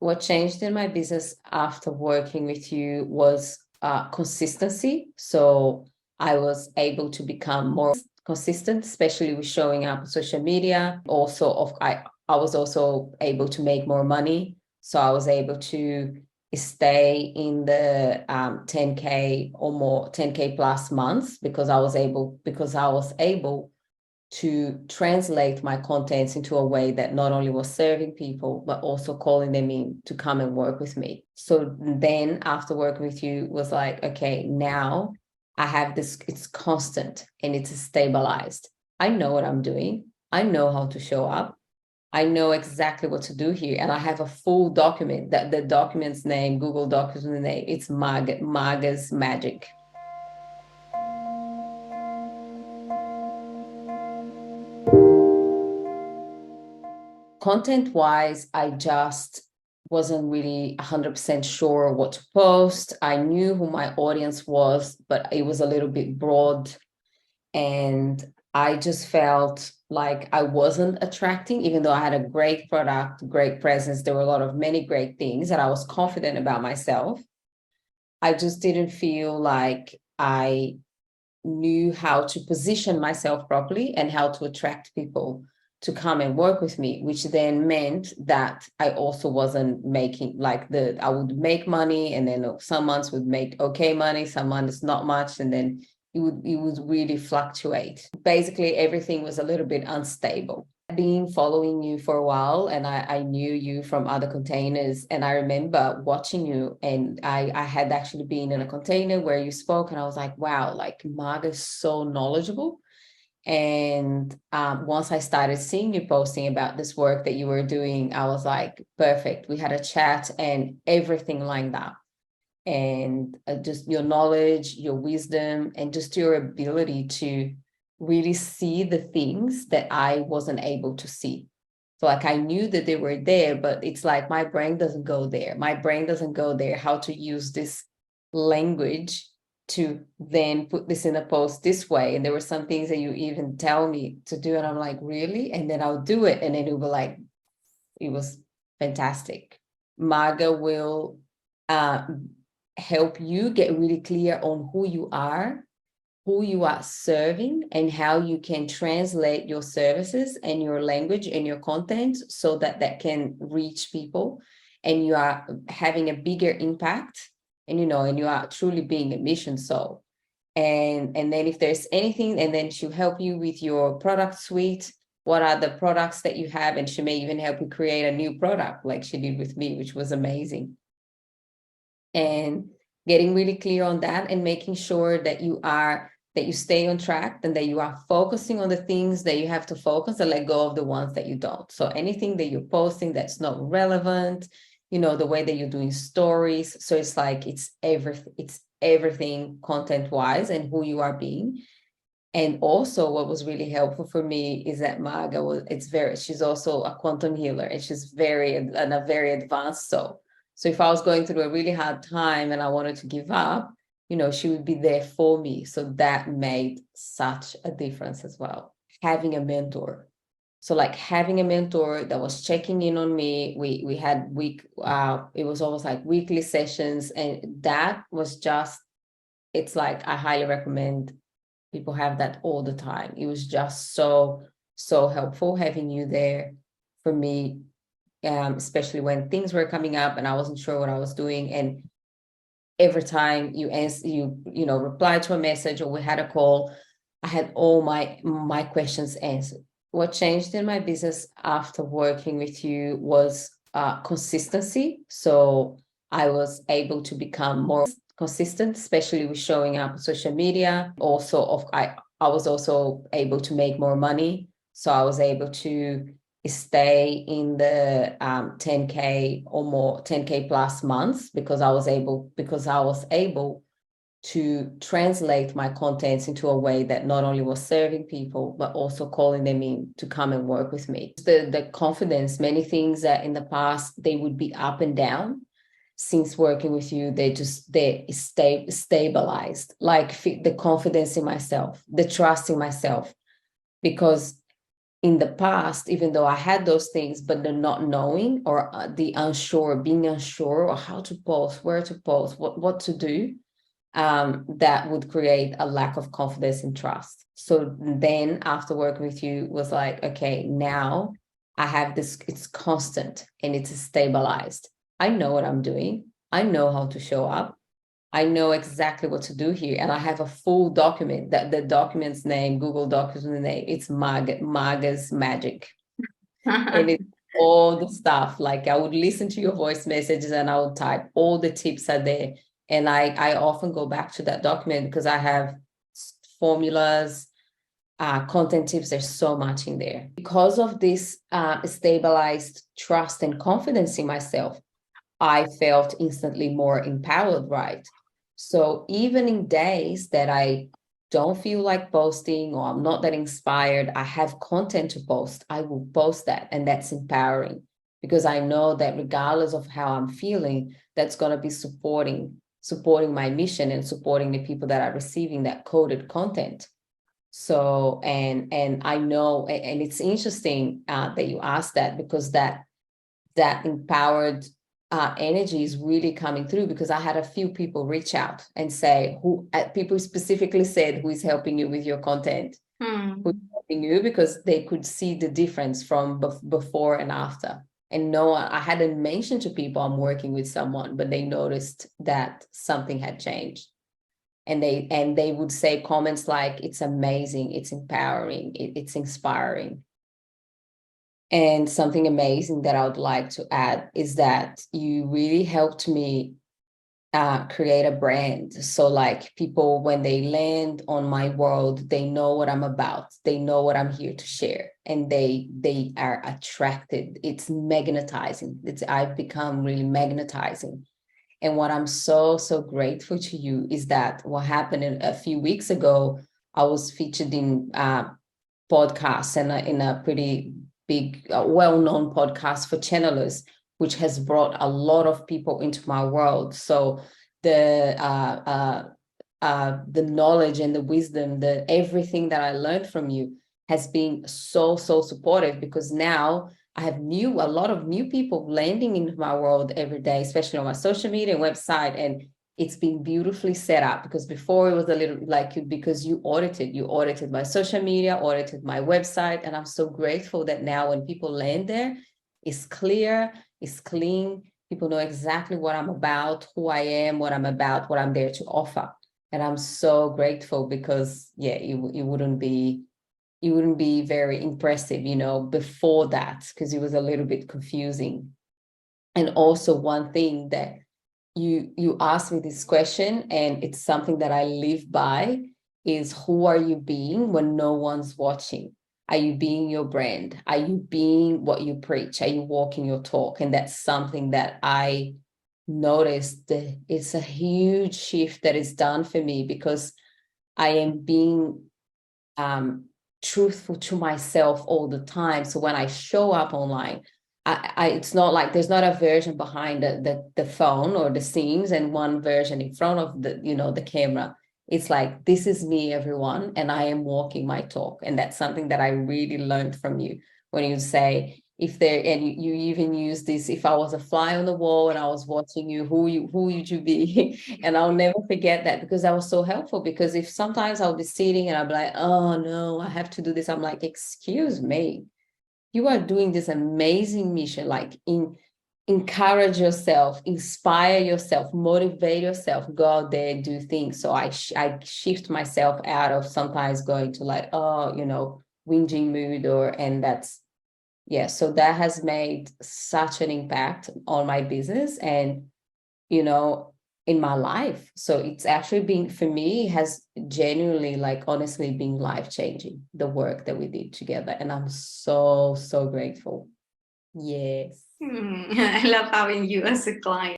what changed in my business after working with you was consistency. So I was able to become more consistent, especially with showing up on social media. I was also able to make more money. So I was able to stay in the 10K or more, 10K plus months because I was able to translate my contents into a way that not only was serving people, but also calling them in to come and work with me. So then after working with you was like, okay, now I have this, it's constant and it's stabilized. I know what I'm doing. I know how to show up. I know exactly what to do here. And I have a full document that the document's name, Google document name, it's Maga's Magic. Content-wise, I just wasn't really 100% sure what to post. I knew who my audience was, but it was a little bit broad. And I just felt like I wasn't attracting, even though I had a great product, great presence. There were a lot of many great things that I was confident about myself. I just didn't feel like I knew how to position myself properly and how to attract people to come and work with me, which then meant that I also wasn't making I would make money, and then some months would make okay money, some months not much, and then it would really fluctuate. Basically, everything was a little bit unstable. Been following you for a while, and I knew you from other containers, and I remember watching you, and I had actually been in a container where you spoke, and I was like, wow, like Marga is so knowledgeable. And once I started seeing you posting about this work that you were doing, I was like, perfect. We had a chat and everything lined up. And just your knowledge, your wisdom, and just your ability to really see the things that I wasn't able to see. So like I knew that they were there, but it's like my brain doesn't go there. My brain doesn't go there, how to use this language to then put this in a post this way. And there were some things that you even tell me to do, and I'm like, really? And then I'll do it. And then it will be like, it was fantastic. Marga will help you get really clear on who you are serving, and how you can translate your services and your language and your content so that that can reach people, and you are having a bigger impact, and and you are truly being a mission soul. And then if there's anything, and then she'll help you with your product suite. What are the products that you have? And she may even help you create a new product like she did with me, which was amazing. And getting really clear on that, and making sure that you stay on track, and that you are focusing on the things that you have to focus, and let go of the ones that you don't. So anything that you're posting that's not relevant, the way that you're doing stories. So it's like, it's everything content wise, and who you are being. And also what was really helpful for me is that Marga she's also a quantum healer, and she's a very advanced soul. So if I was going through a really hard time and I wanted to give up, she would be there for me. So that made such a difference as well. Having a mentor. So like having a mentor that was checking in on me. We had it was almost like weekly sessions, and that was just, it's like, I highly recommend people have that all the time. It was just so helpful having you there for me, especially when things were coming up and I wasn't sure what I was doing. And every time you replied to a message, or we had a call, I had all my questions answered. What changed in my business after working with you was consistency. So I was able to become more consistent, especially with showing up on social media. I was also able to make more money. So I was able to stay in the 10K or more, 10K plus months, because I was able to translate my contents into a way that not only was serving people, but also calling them in to come and work with me. The confidence, many things that in the past they would be up and down, since working with you, they stay stabilized, like the confidence in myself, the trust in myself, because in the past, even though I had those things, but the not knowing or being unsure or how to post, where to post, what to do, that would create a lack of confidence and trust. So then after working with you was like, okay, now I have this, it's constant and it's stabilized. I know what I'm doing. I know how to show up. I know exactly what to do here. And I have a full document, that the document's name, Google document name, it's Maga's Magic. And it's all the stuff. Like I would listen to your voice messages and I would type, all the tips are there. And I often go back to that document because I have formulas, content tips. There's so much in there. Because of this stabilized trust and confidence in myself, I felt instantly more empowered, right? So even in days that I don't feel like posting or I'm not that inspired, I have content to post, I will post that. And that's empowering because I know that regardless of how I'm feeling, that's going to be supporting my mission and supporting the people that are receiving that coded content. So, and I know, and it's interesting that you asked that, because that empowered energy is really coming through, because I had a few people reach out and say, people specifically said, who is helping you with your content? Who's helping you? Because they could see the difference from before and after. And no, I hadn't mentioned to people I'm working with someone, but they noticed that something had changed. And they would say comments like, it's amazing, it's empowering, it's inspiring. And something amazing that I would like to add is that you really helped me create a brand. So like people, when they land on my world, they know what I'm about. They know what I'm here to share, and they are attracted. It's magnetizing. I've become really magnetizing. And what I'm so grateful to you is that what happened a few weeks ago, I was featured in podcasts and in a pretty big, well-known podcast for channelers, which has brought a lot of people into my world. So the knowledge and the wisdom, everything that I learned from you has been so supportive, because now I have a lot of new people landing into my world every day, especially on my social media and website. And it's been beautifully set up, because before it was a little like, because you audited my social media, audited my website. And I'm so grateful that now when people land there, it's clear, it's clean. People know exactly what I'm about, who I am, what I'm about, what I'm there to offer. And I'm so grateful, because it wouldn't be very impressive, before that, because it was a little bit confusing. And also one thing that you asked me this question, and it's something that I live by, is who are you being when no one's watching? Are you being your brand? Are you being what you preach? Are you walking your talk? And that's something that I noticed that it's a huge shift that is done for me, because I am being truthful to myself all the time. So when I show up online, it's not like there's not a version behind the phone or the scenes and one version in front of the camera. It's like, this is me, everyone, and I am walking my talk. And that's something that I really learned from you, when you say, you even use this, if I was a fly on the wall and I was watching you, who would you be? And I'll never forget that, because that was so helpful. Because if sometimes I'll be sitting and I'll be like, oh no, I have to do this, I'm like, excuse me, you are doing this amazing mission, like encourage yourself, inspire yourself, motivate yourself, go out there, do things. So I shift myself out of sometimes going to like, whinging mood, and that's, so that has made such an impact on my business and, in my life. So it's actually been, for me, has genuinely, like, honestly been life-changing, the work that we did together. And I'm so grateful. Yes. I love having you as a client.